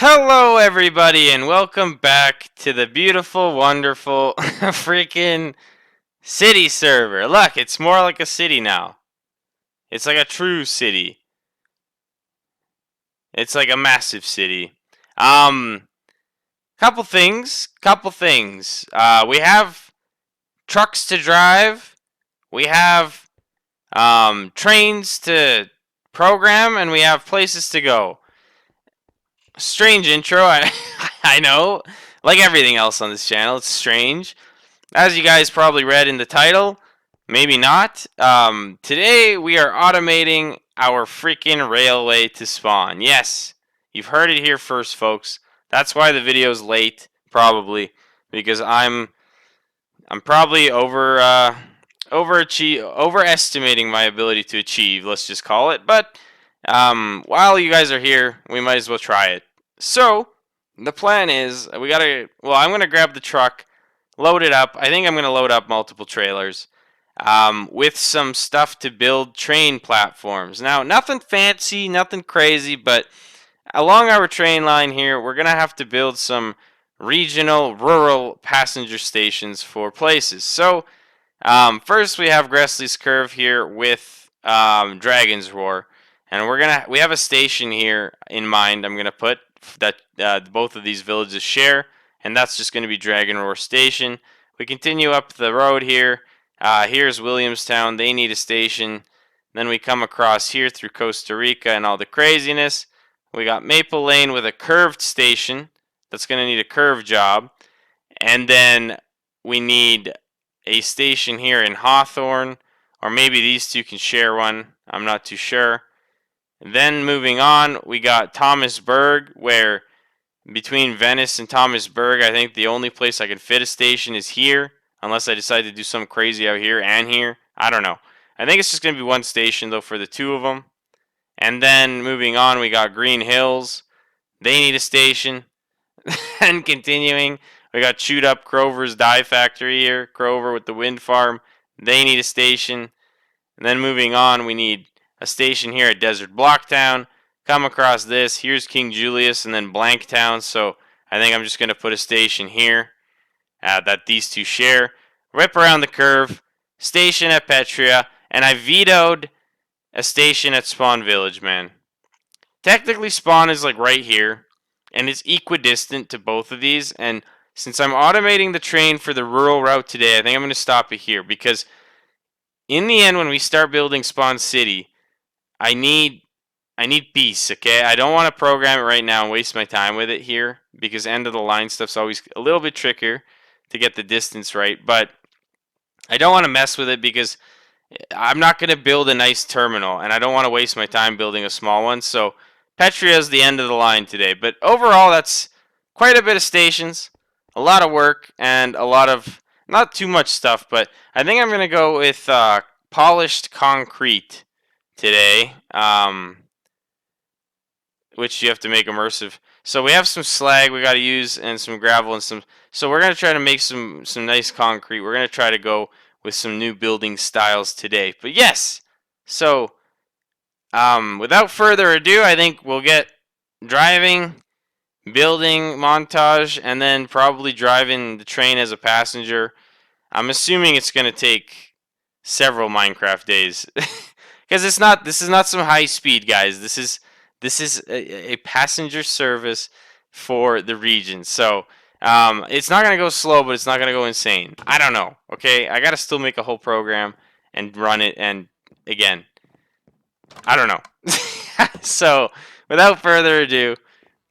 Hello, everybody, and welcome back to the beautiful, wonderful, freaking city server. Look, it's more like a city now. It's like a true city. It's like a massive city. Couple things. We have trucks to drive. We have trains to program, and we have places to go. Strange intro, I know. Like everything else on this channel, it's strange. As you guys probably read in the title, maybe not. Today we are automating our freaking railway to spawn. Yes, you've heard it here first, folks. That's why the video's late, probably, because I'm probably overestimating my ability to achieve. Let's just call it. But while you guys are here, we might as well try it. So the plan is I'm gonna grab the truck, load it up. I think I'm gonna load up multiple trailers with some stuff to build train platforms. Now, nothing fancy, nothing crazy, but along our train line here, we're gonna have to build some regional, rural passenger stations for places. So first, we have Gressley's Curve here with Dragon's Roar, and we have a station here in mind. I'm gonna put that both of these villages share, and that's just gonna be Dragon Roar Station. We continue up the road here. Here's Williamstown. They need a station. Then we come across here through Costa Rica and all the craziness. We got Maple Lane with a curved station. That's gonna need a curve job, and then we need a station here in Hawthorne, or maybe these two can share one. I'm not too sure. Then moving on, we got Thomasburg, where between Venice and Thomasburg, I think the only place I can fit a station is here, unless I decide to do something crazy out here and here. I don't know. I think it's just going to be one station, though, for the two of them. And then moving on, we got Green Hills. They need a station. And continuing, we got Chewed Up Crover's Dye Factory here. Crover with the wind farm. They need a station. And then moving on, we need a station here at Desert Blocktown. Come across this. Here's King Julius and then Blanktown. So I think I'm just going to put a station here that these two share. Whip around the curve. Station at Petria. And I vetoed a station at Spawn Village, man. Technically, Spawn is like right here. And it's equidistant to both of these. And since I'm automating the train for the rural route today, I think I'm going to stop it here. Because in the end, when we start building Spawn City, I need peace, okay? I don't want to program it right now and waste my time with it here. Because end of the line stuff's always a little bit trickier to get the distance right. But I don't want to mess with it because I'm not going to build a nice terminal. And I don't want to waste my time building a small one. So Petria is the end of the line today. But overall, that's quite a bit of stations, a lot of work, and a lot of, not too much stuff, but I think I'm going to go with polished concrete today, which you have to make immersive. So we have some slag we got to use and some gravel and some, so we're going to try to make some nice concrete. We're going to try to go with some new building styles today. But yes, so without further ado, I think we'll get driving, building montage, and then probably driving the train as a passenger. I'm assuming it's going to take several Minecraft days because this is not some high speed, guys. This is a passenger service for the region. So it's not going to go slow, but it's not going to go insane. I don't know. Okay, I got to still make a whole program and run it, and again, I don't know. So, without further ado,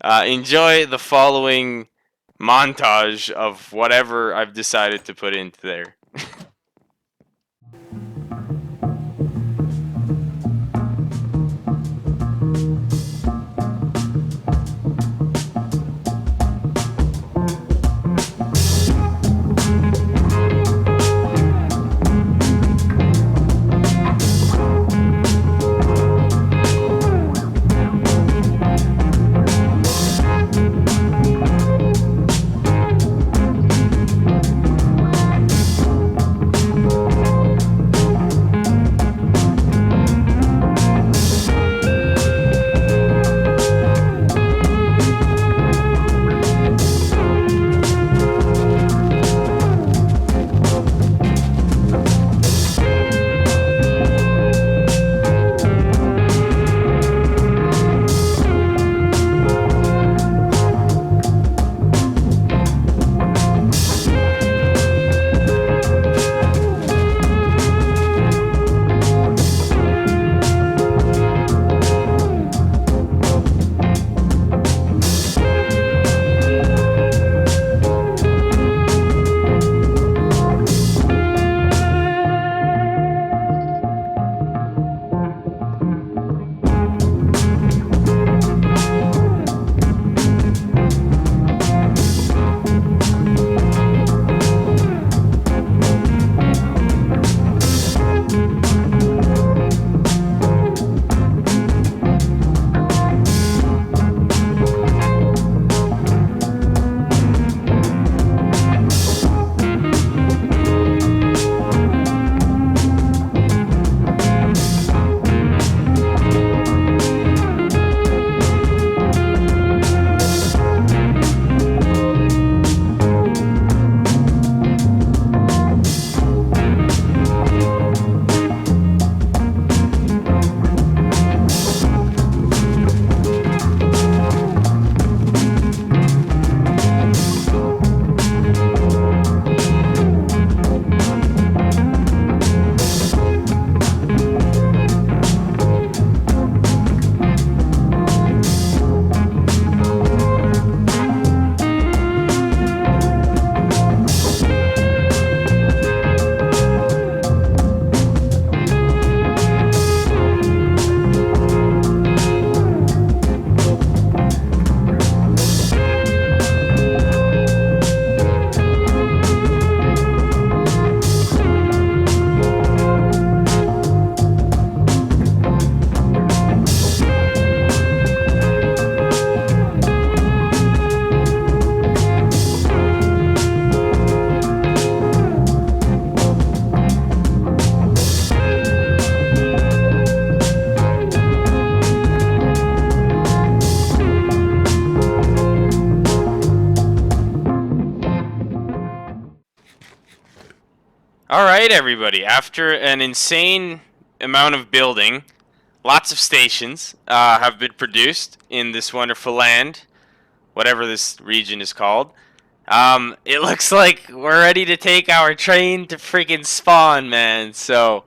enjoy the following montage of whatever I've decided to put into there. All right, everybody. After an insane amount of building, lots of stations have been produced in this wonderful land, whatever this region is called. It looks like we're ready to take our train to freaking spawn, man. So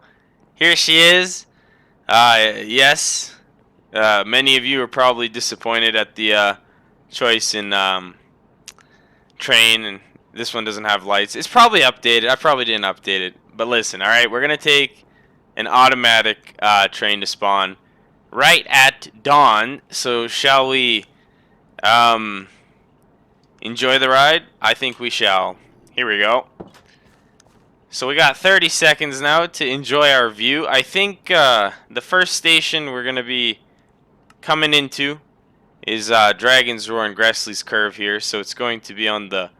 here she is. Yes. Many of you are probably disappointed at the choice in train, and this one doesn't have lights. It's probably updated. I probably didn't update it. But listen, all right, we're gonna take an automatic train to spawn right at dawn. So shall we um, enjoy the ride? I think we shall. Here we go. So we got 30 seconds now to enjoy our view. I think the first station we're gonna be coming into is Dragon's Roar and Gressley's Curve here. So it's going to be on the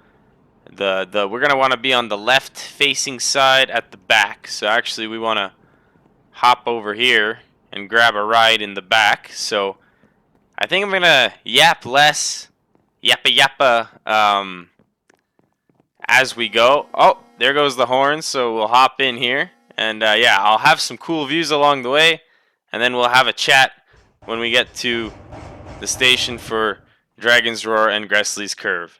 we're gonna want to be on the left facing side at the back. So actually we want to hop over here and grab a ride in the back. So I think I'm gonna yap less, yappa as we go. Oh, there goes the horn. So we'll hop in here, and yeah, I'll have some cool views along the way, and then we'll have a chat when we get to the station for Dragon's Roar and Gressley's Curve.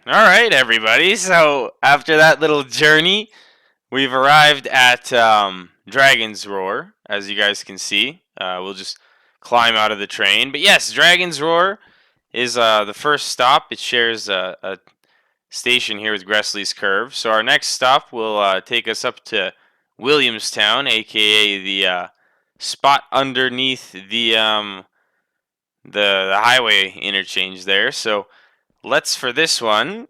All right, everybody. So after that little journey, we've arrived at Dragon's Roar, as you guys can see. We'll just climb out of the train. But yes, Dragon's Roar is the first stop. It shares a station here with Gressley's Curve. So our next stop will take us up to Williamstown, aka the spot underneath the highway interchange there. So let's, for this one,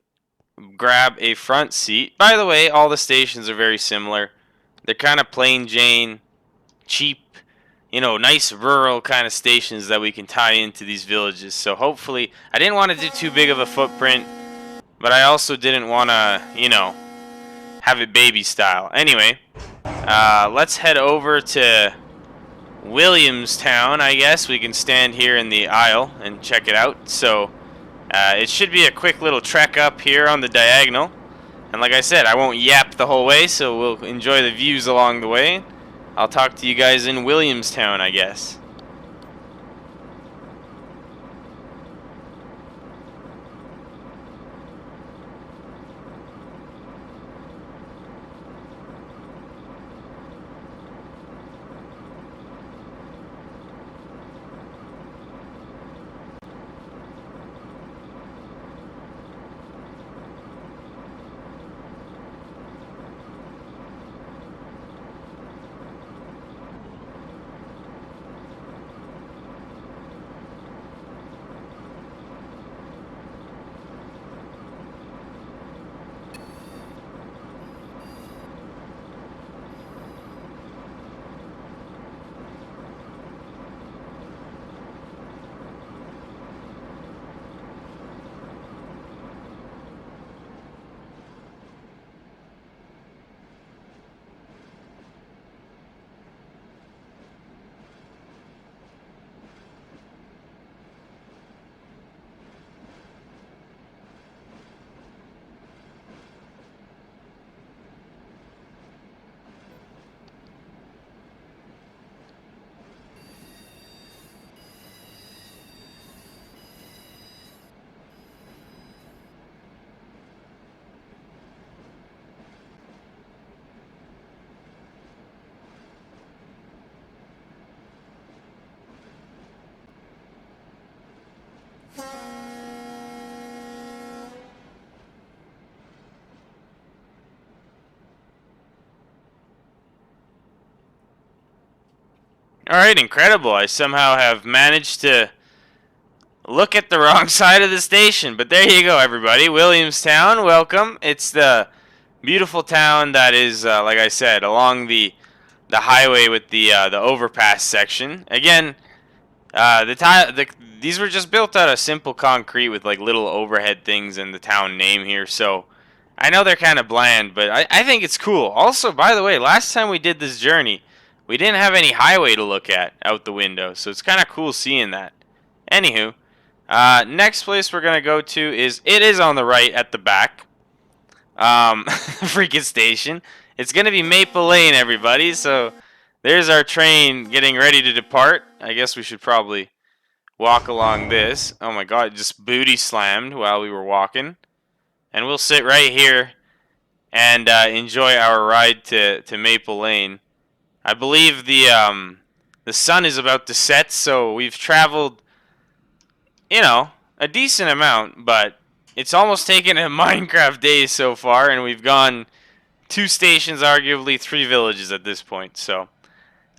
grab a front seat. By the way, all the stations are very similar. They're kind of plain Jane, cheap, nice rural kind of stations that we can tie into these villages. So hopefully, I didn't want to do too big of a footprint, but I also didn't want to, have it baby style. Anyway, let's head over to Williamstown. I guess we can stand here in the aisle and check it out. So it should be a quick little trek up here on the diagonal. And like I said, I won't yap the whole way, so we'll enjoy the views along the way. I'll talk to you guys in Williamstown, I guess. Alright, incredible. I somehow have managed to look at the wrong side of the station. But there you go, everybody. Williamstown, welcome. It's the beautiful town that is, like I said, along the highway with the overpass section. Again, these were just built out of simple concrete with like little overhead things and the town name here. So I know they're kind of bland, but I think it's cool. Also, by the way, last time we did this journey, we didn't have any highway to look at out the window, so it's kind of cool seeing that. Anywho, next place we're gonna go to is on the right at the back. Freaking station. It's gonna be Maple Lane, everybody. So there's our train getting ready to depart. I guess we should probably walk along this. Oh my god, just booty slammed while we were walking. And we'll sit right here and enjoy our ride to Maple Lane. I believe the sun is about to set, so we've traveled, a decent amount, but it's almost taken a Minecraft day so far, and we've gone 2 stations, arguably 3 villages at this point. So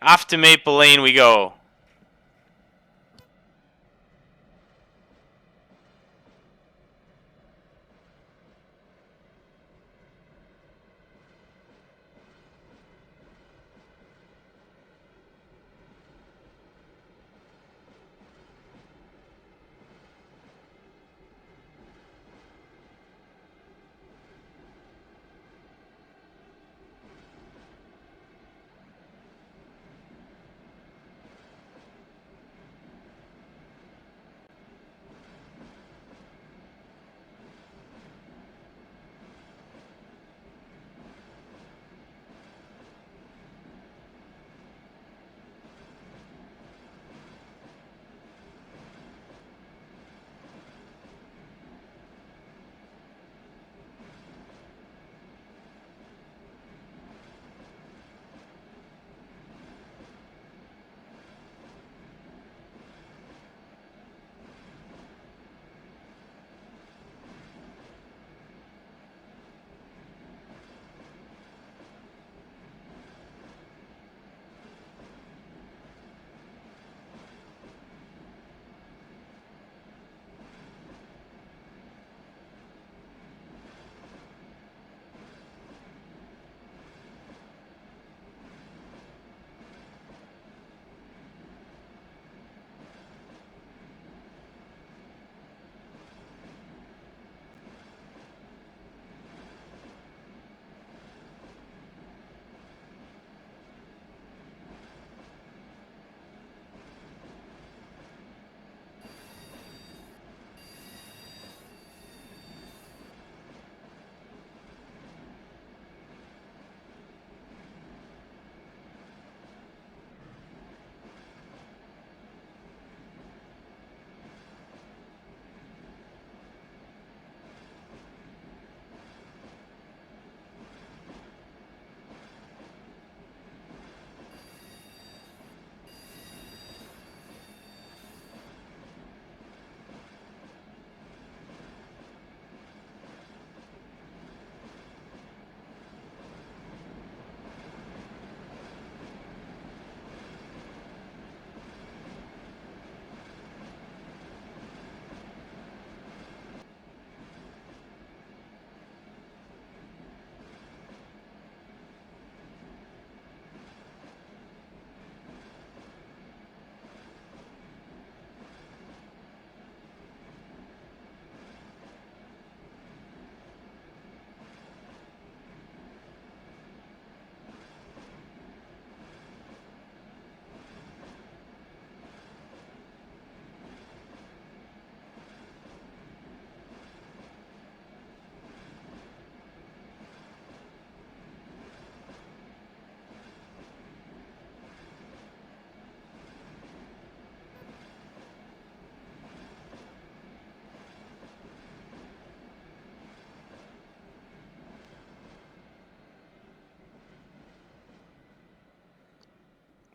off to Maple Lane we go.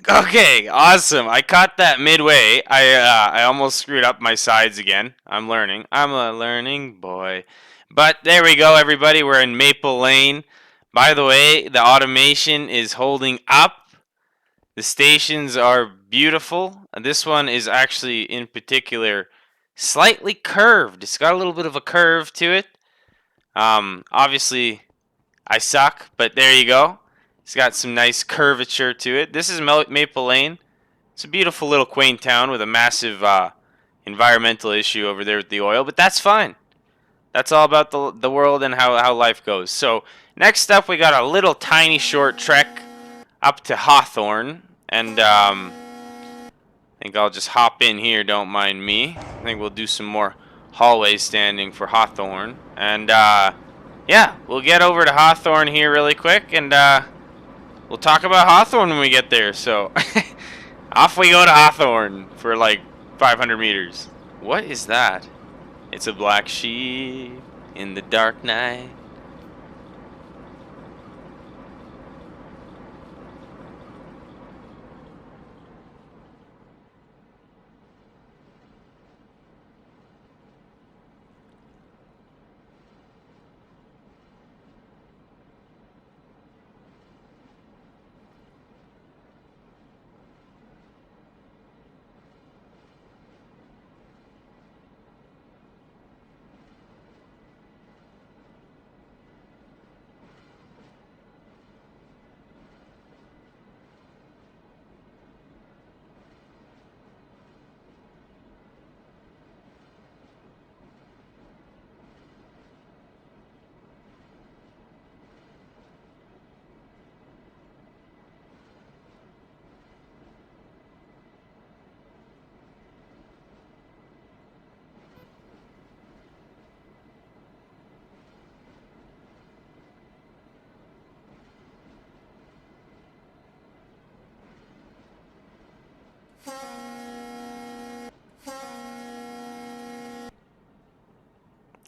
Okay, awesome. I caught that midway. I almost screwed up my sides again. I'm learning. I'm a learning boy. But there we go, everybody. We're in Maple Lane. By the way, the automation is holding up. The stations are beautiful. This one is actually, in particular, slightly curved. It's got a little bit of a curve to it. Obviously, I suck, but there you go. It's got some nice curvature to it. This is Maple Lane. It's a beautiful little quaint town with a massive environmental issue over there with the oil, but that's fine. That's all about the world and how life goes. So next up, we got a little tiny short trek up to Hawthorne, and I think I'll just hop in here. Don't mind me. I think we'll do some more hallway standing for Hawthorne, and yeah, we'll get over to Hawthorne here really quick, and we'll talk about Hawthorne when we get there. So off we go to Hawthorne for like 500 meters. What is that? It's a black sheep in the dark night.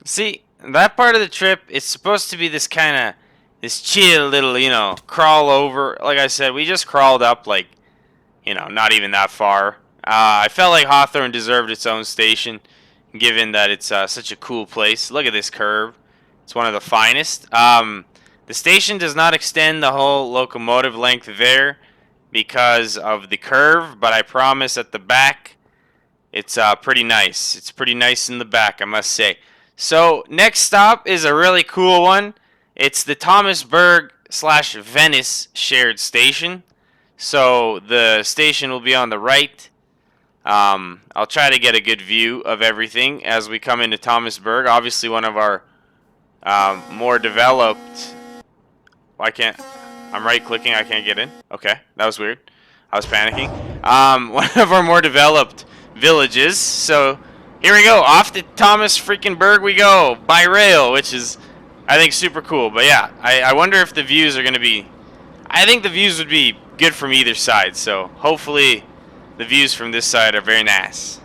See, that part of the trip, it's supposed to be this kind of, this chill little, crawl over. Like I said, we just crawled up, like, not even that far. I felt like Hawthorne deserved its own station, given that it's such a cool place. Look at this curve. It's one of the finest. The station does not extend the whole locomotive length there because of the curve, but I promise at the back, it's pretty nice. It's pretty nice in the back, I must say. So next stop is a really cool one. It's the Thomasburg / Venice shared station. So the station will be on the right. I'll try to get a good view of everything as we come into Thomasburg. Obviously, one of our more developed. I can't. I'm right clicking. I can't get in. Okay, that was weird. I was panicking. One of our more developed villages. So here we go. Off to Thomas freaking Berg we go by rail, which is, I think, super cool. But yeah, I wonder if the views are going to be. I think the views would be good from either side. So hopefully the views from this side are very nice.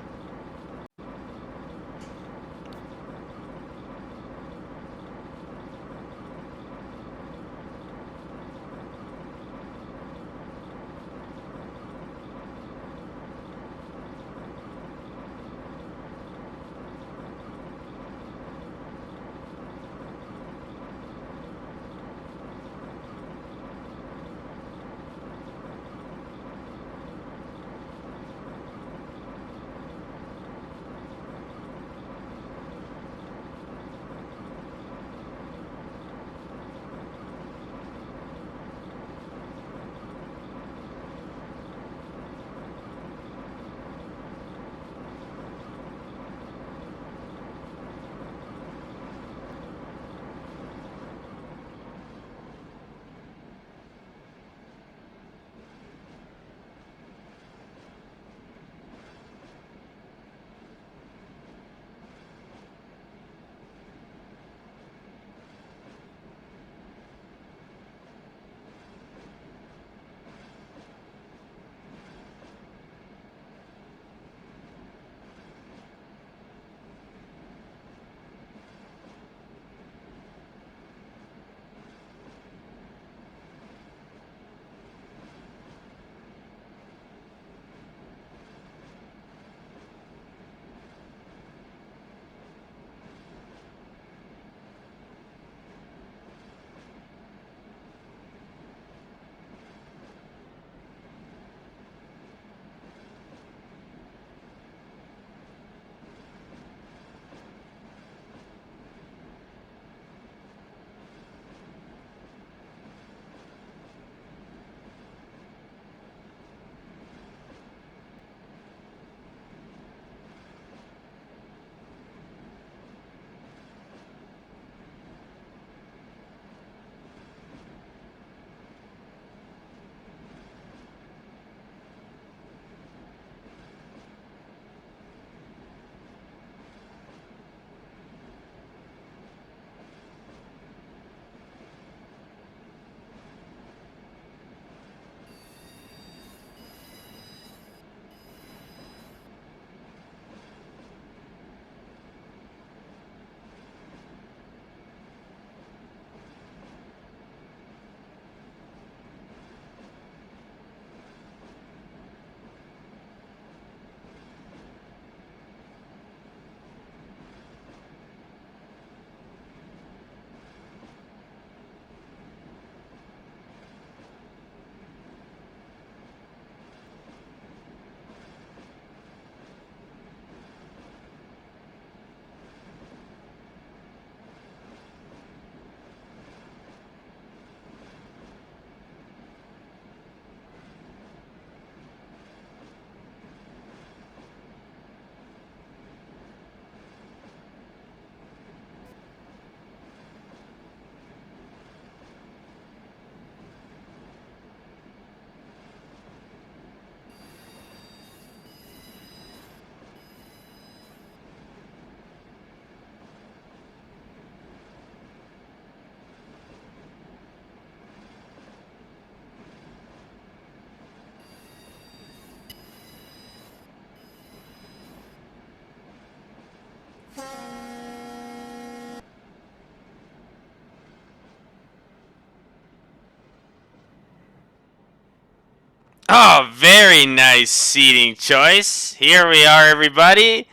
Oh, very nice seating choice. Here we are, everybody,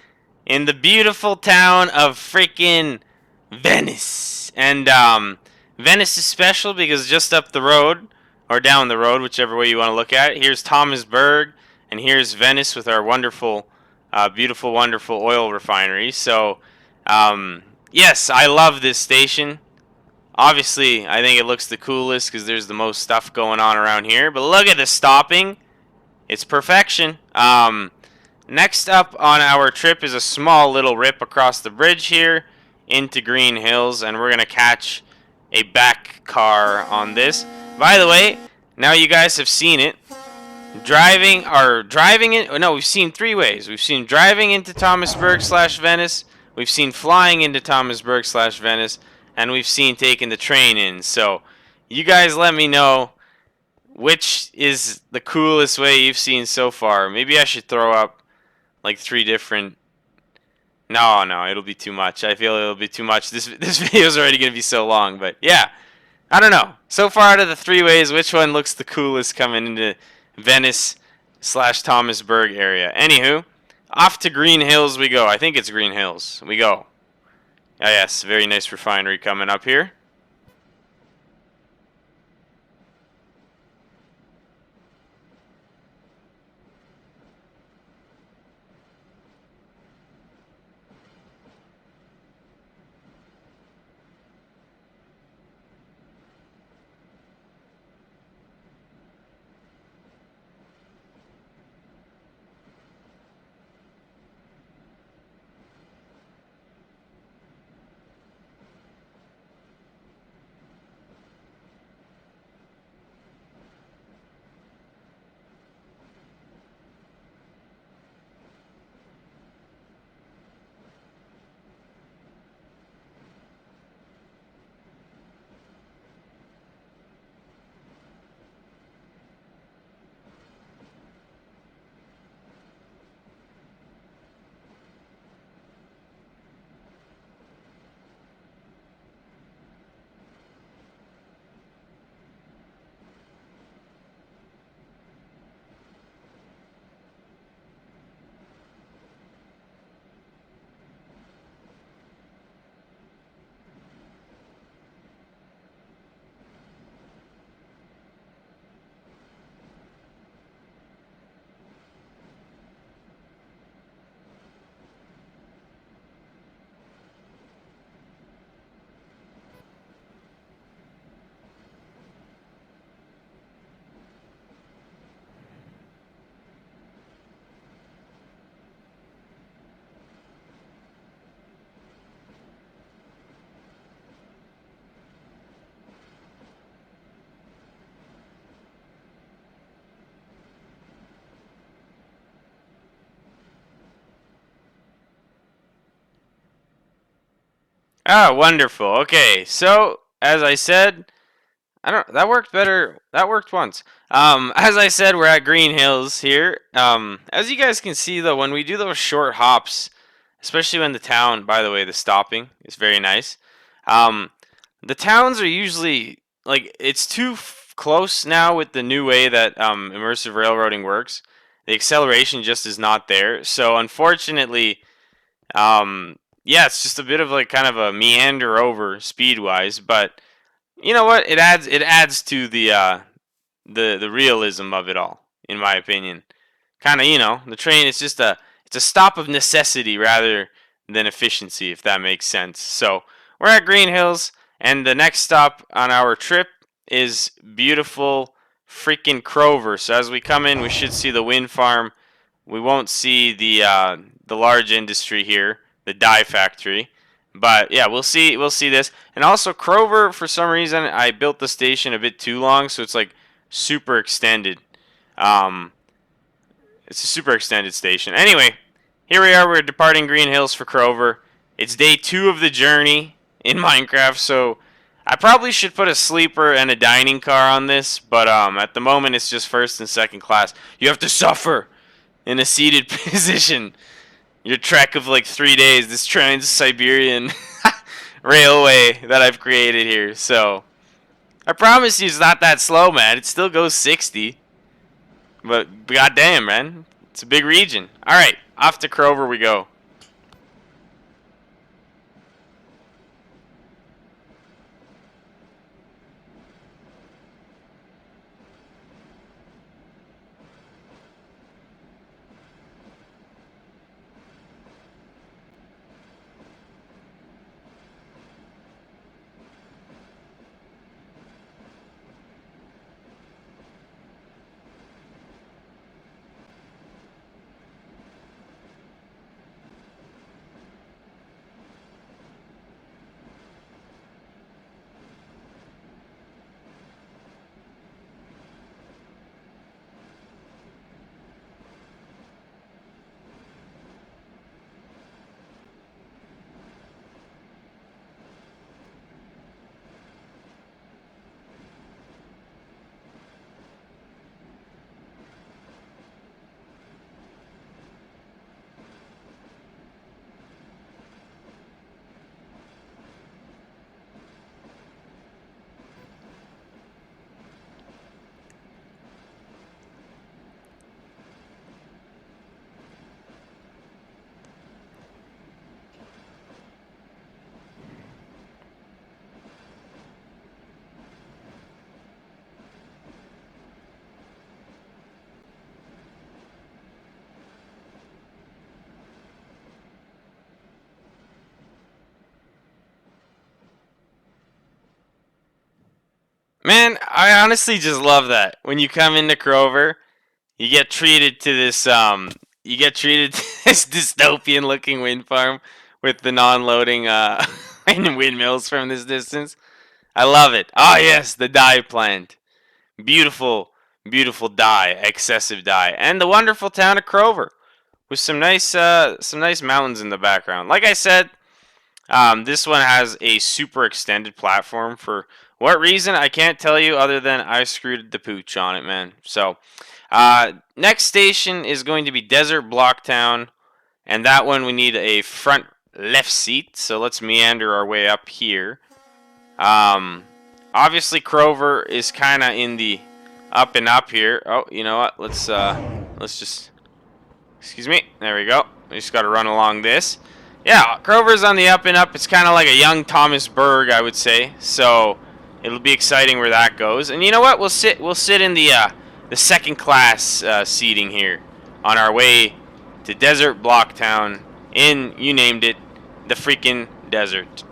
in the beautiful town of freaking Venice. And Venice is special because just up the road, or down the road, whichever way you want to look at it, here's Thomasburg, and here's Venice with our wonderful, beautiful, wonderful oil refinery. So, yes, I love this station. Obviously, I think it looks the coolest because there's the most stuff going on around here. But look at the stopping. It's perfection. Next up on our trip is a small little rip across the bridge here into Green Hills. And we're going to catch a back car on this. By the way, now you guys have seen it. Driving it. No, we've seen three ways. We've seen driving into Thomasburg/Venice. We've seen flying into Thomasburg/Venice. And we've seen taking the train in. So, you guys let me know which is the coolest way you've seen so far. Maybe I should throw up like 3 different. No, it'll be too much. I feel it'll be too much. This video is already gonna be so long. But yeah, I don't know. So far out of the 3 ways, which one looks the coolest coming into Venice/Thomasburg area? Anywho, off to Green Hills we go. I think it's Green Hills. We go. Ah, yes, very nice refinery coming up here. Ah, wonderful. Okay, so as I said, I don't. That worked better. That worked once. As I said, we're at Green Hills here. As you guys can see, though, when we do those short hops, especially when the town, by the way, the stopping is very nice. Um, the towns are usually like it's too close now with the new way that immersive railroading works. The acceleration just is not there. So unfortunately, yeah, it's just a bit of like kind of a meander over speed wise, but you know what? It adds to the realism of it all, in my opinion. Kind of, the train is just a stop of necessity rather than efficiency, if that makes sense. So we're at Green Hills, and the next stop on our trip is beautiful freaking Crover. So as we come in, we should see the wind farm. We won't see the large industry here, the dye factory. But yeah, we'll see this. And also Crover, for some reason, I built the station a bit too long, so it's like super extended. Um, it's a super extended station. Anyway, here we are. We're departing Green Hills for Crover. It's day 2 of the journey in Minecraft, so I probably should put a sleeper and a dining car on this, but at the moment it's just first and second class. You have to suffer in a seated position. Your trek of like 3 days, this Trans-Siberian railway that I've created here. So I promise you it's not that slow, man. It still goes 60. But goddamn, man, it's a big region. All right, off to Crover we go. Man, I honestly just love that. When you come into Crover, you get treated to this you get treated to this dystopian looking wind farm with the non-loading windmills from this distance. I love it. Oh yes, the dye plant. Beautiful, beautiful dye, excessive dye. And the wonderful town of Crover with some nice mountains in the background. Like I said, this one has a super extended platform. For what reason, I can't tell you other than I screwed the pooch on it, man. So, next station is going to be Desert Blocktown, and that one we need a front left seat. So let's meander our way up here. Um, Obviously Crover is kind of in the up and up here. Oh, you know what? Let's just, excuse me. There we go. We just got to run along this. Yeah, Crover's on the up and up. It's kind of like a young Thomas Berg, I would say. So it'll be exciting where that goes. And you know what? We'll sit in the second class seating here on our way to Desert Blocktown in, you named it, the freaking desert.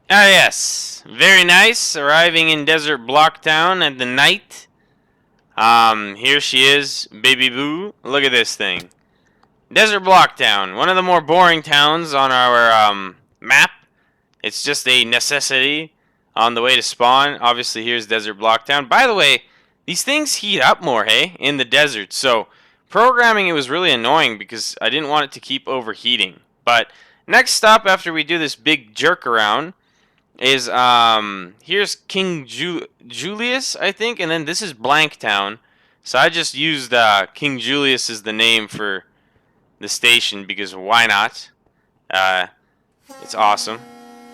Ah, yes. Very nice. Arriving in Desert Blocktown at the night. Here she is, Baby Boo. Look at this thing. Desert Block Town, one of the more boring towns on our map. It's just a necessity on the way to spawn. Obviously, here's Desert Block Town. By the way, these things heat up more, hey, in the desert. So programming it was really annoying because I didn't want it to keep overheating. But next stop after we do this big jerk around is here's King Julius, I think, and then this is Blanktown. So I just used King Julius as the name for the station because why not? It's awesome.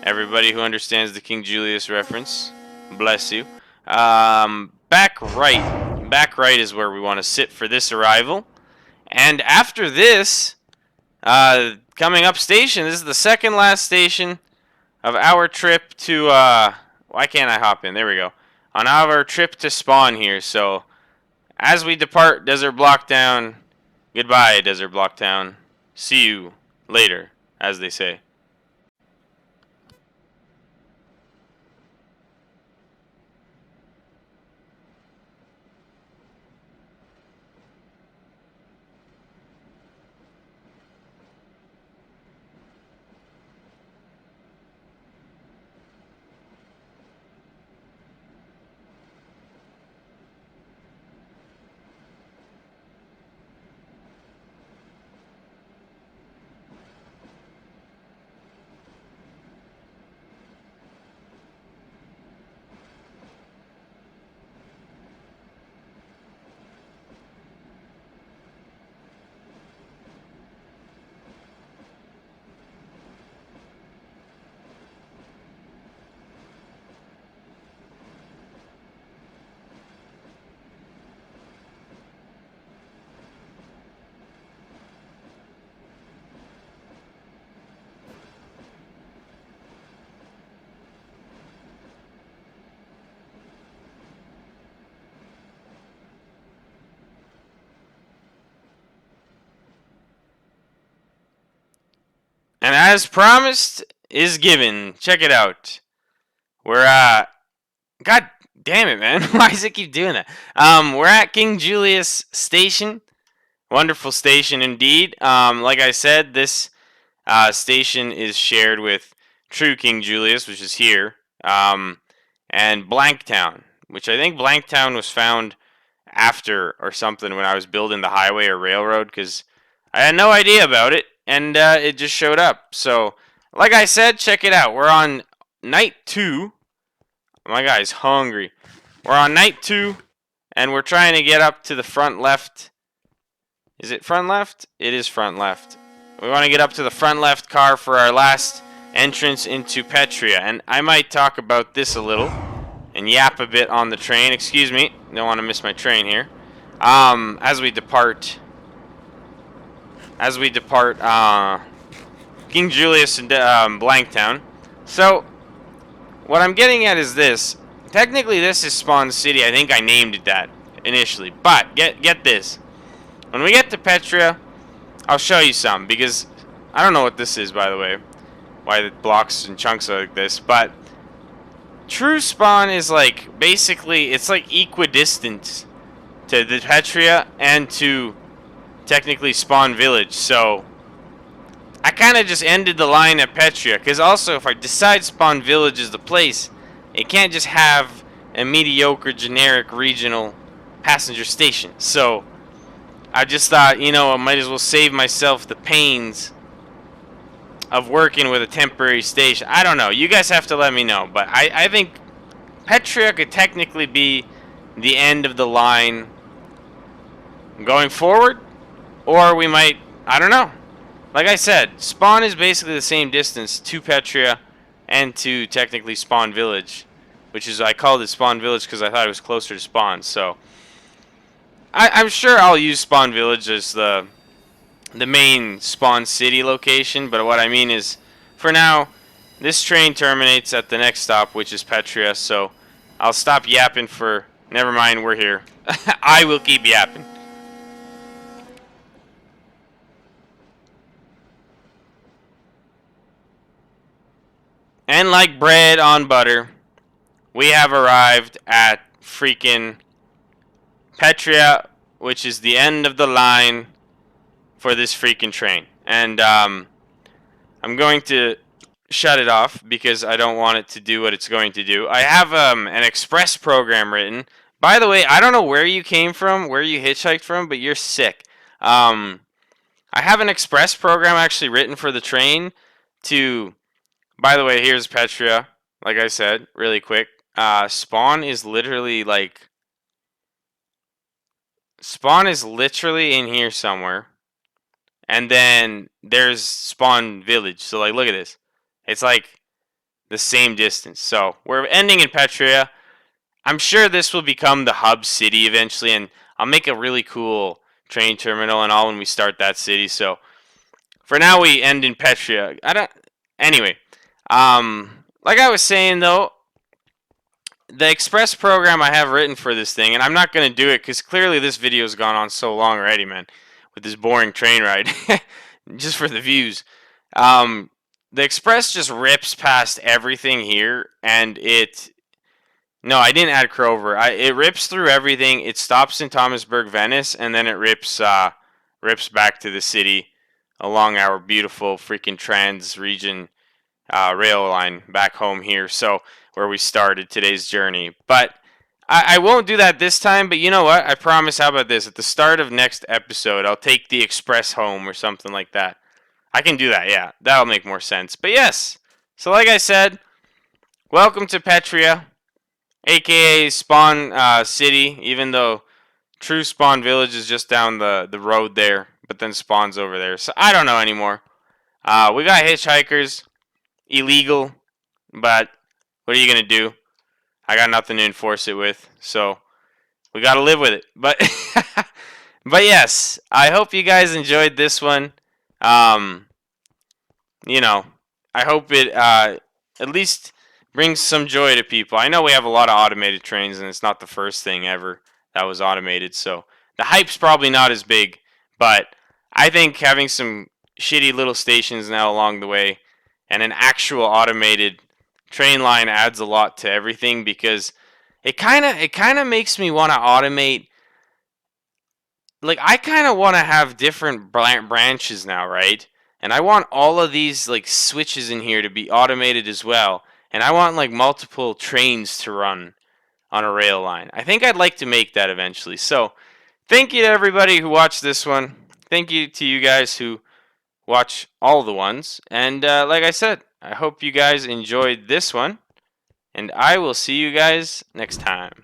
Everybody who understands the King Julius reference, bless you. Back right is where we want to sit for this arrival. And after this, coming up station, this is the second last station of our trip to, why can't I hop in? There we go. On our trip to spawn here. So, as we depart Desert Block Town, goodbye Desert Block Town. See you later, as they say. And as promised is given. Check it out. We're God damn it, man. Why does it keep doing that? We're at King Julius Station. Wonderful station indeed. Like I said, this station is shared with True King Julius, which is here, and Blanktown, which I think Blanktown was found after or something when I was building the highway or railroad, because I had no idea about it, and it just showed up. So, like I said, check it out. We're on night 2. My guy's hungry. We're on night 2, and we're trying to get up to the front left. Is it front left? It is front left. We want to get up to the front left car for our last entrance into Petria. And I might talk about this a little and yap a bit on the train. Excuse me. Don't want to miss my train here. As we depart King Julius and Blanktown. So, what I'm getting at is this. Technically, this is Spawn City. I think I named it that initially. But, get this. When we get to Petria, I'll show you some, because I don't know what this is, by the way. Why the blocks and chunks are like this, but True Spawn is like, basically, it's like equidistant to the Petria and to technically Spawn Village, so I kind of just ended the line at Petria, because also if I decide Spawn Village is the place, it can't just have a mediocre generic regional passenger station. So I just thought, you know, I might as well save myself the pains of working with a temporary station. I don't know. You guys have to let me know. But I think Petria could technically be the end of the line going forward. Or we might, I don't know. Like I said, Spawn is basically the same distance to Petria and to technically Spawn Village. Which is, I called it Spawn Village because I thought it was closer to Spawn. So I'm sure I'll use Spawn Village as the main Spawn City location, but what I mean is, for now, this train terminates at the next stop, which is Petria, so I'll stop yapping for, never mind, we're here. I will keep yapping. And like bread on butter, we have arrived at freaking Petria, which is the end of the line for this freaking train. And I'm going to shut it off because I don't want it to do what it's going to do. I have an express program written. By the way, I don't know where you came from, where you hitchhiked from, but you're sick. I have an express program actually written for the train to. By the way, here's Petria. Like I said, really quick. Spawn is literally in here somewhere. And then there's Spawn Village. So like look at this. It's like the same distance. So we're ending in Petria. I'm sure this will become the hub city eventually, and I'll make a really cool train terminal and all when we start that city. So for now we end in Petria. Anyway, like I was saying though, the express program I have written for this thing, and I'm not going to do it because clearly this video's gone on so long already, man, with this boring train ride, just for the views. The express just rips past everything here, and no, I didn't add Crover. It rips through everything. It stops in Thomasburg, Venice, and then it rips back to the city along our beautiful freaking trans region rail line back home here. So where we started today's journey. But I won't do that this time. But you know what? I promise. How about this? At the start of next episode, I'll take the express home or something like that. I can do that. Yeah, that'll make more sense. But yes. So like I said, welcome to Petria, aka Spawn City. Even though true Spawn Village is just down the road there, but then Spawn's over there. So I don't know anymore. We got hitchhikers, illegal, but what are you gonna do? I got nothing to enforce it with, so we gotta live with it. But but yes, I hope you guys enjoyed this one. You know, I hope it at least brings some joy to people. I know we have a lot of automated trains, and it's not the first thing ever that was automated, so the hype's probably not as big. But I think having some shitty little stations now along the way and an actual automated train line adds a lot to everything, because it kind of makes me want to automate. Like I kind of want to have different branches now, right? And I want all of these like switches in here to be automated as well. And I want like multiple trains to run on a rail line. I think I'd like to make that eventually. So, thank you to everybody who watched this one. Thank you to you guys who watch all the ones. And like I said, I hope you guys enjoyed this one. And I will see you guys next time.